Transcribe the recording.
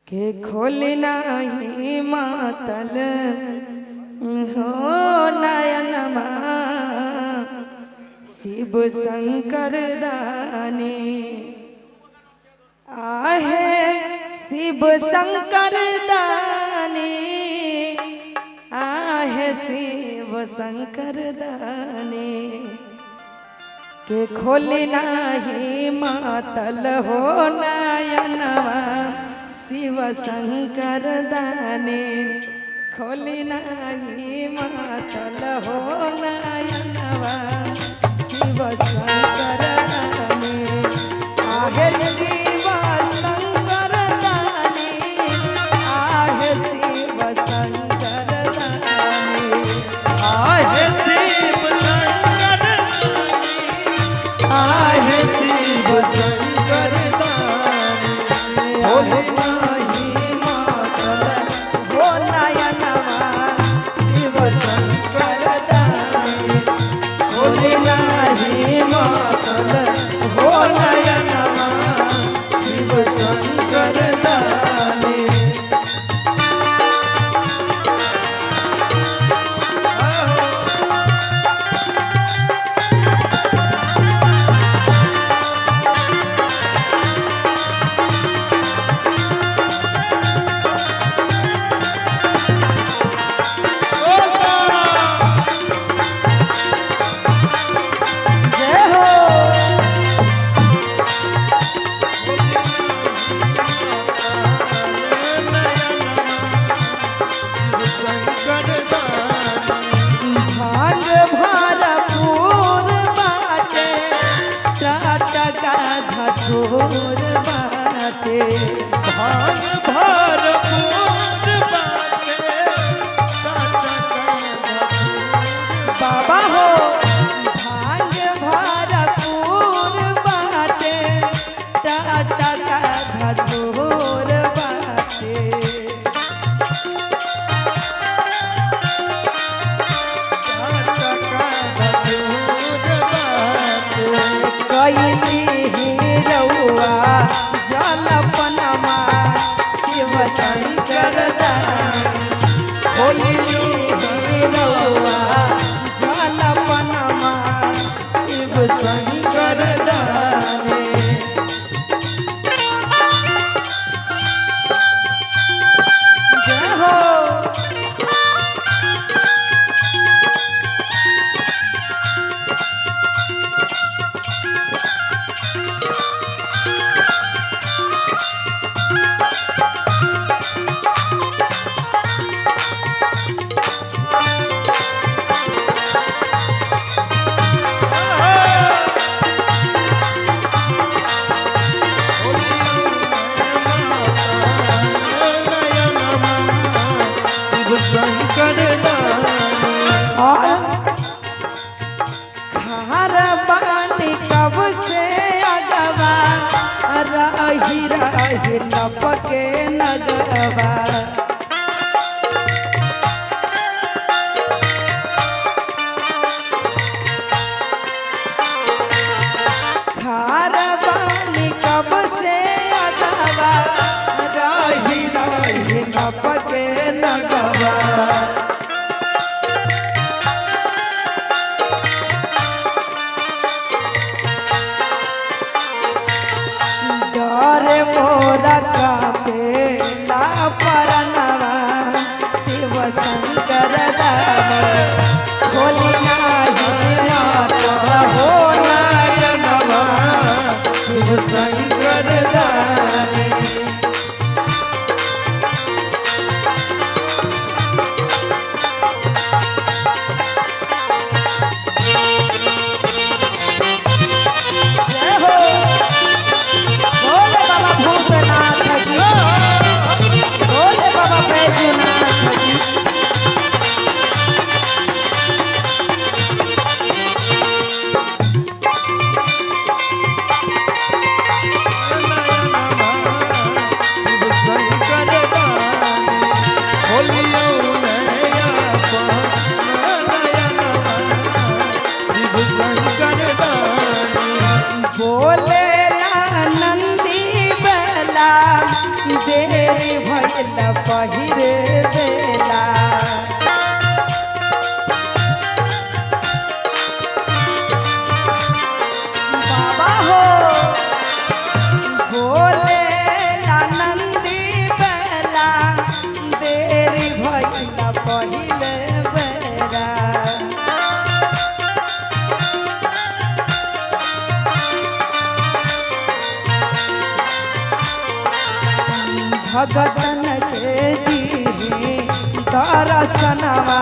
के खोली नाही मातल हो नयनमा शिव शंकर दानी आहे शिव शंकर दानी आहे शिव शंकर दानी के खोली नाही मातल हो नयनवा शिव शंकर दानी खोली नाही मातल हो नयनवा शिव शंकर दानी आहे शिव शंकर दानी आहे शिव शंकर दानी आहे शिव शंकर दानी आहे शिव शंकर दानी होली नाही मातल हो नयनवा शिव शंकर दानी होली नाही मातल हो नयनवा शिव शंकर दानी धतूर बाटे भांग भरपूर बाटे बाबा हो भांग भरपूर बाटे टाटा का धतूर बाटे कैली जलपनमा शिव शंकर दानी होली रउआ जलपनमा शिव शंकर दानी जय हो शंकर दानी खार पानी कब से अगवा रही रही लपके नगवा खार पानी कब से अगवा रही रही लपके नगवा डरे मोरा कापे ला परनवा शिव शंकर दानी होली नाही मातल हो नयनवा शिव शंकर दानी देरी भइल पहिरे बेला बाबा हो भोले नंदी बेला देरी भइल पहिले बेला भगतन के दी दर्शनवा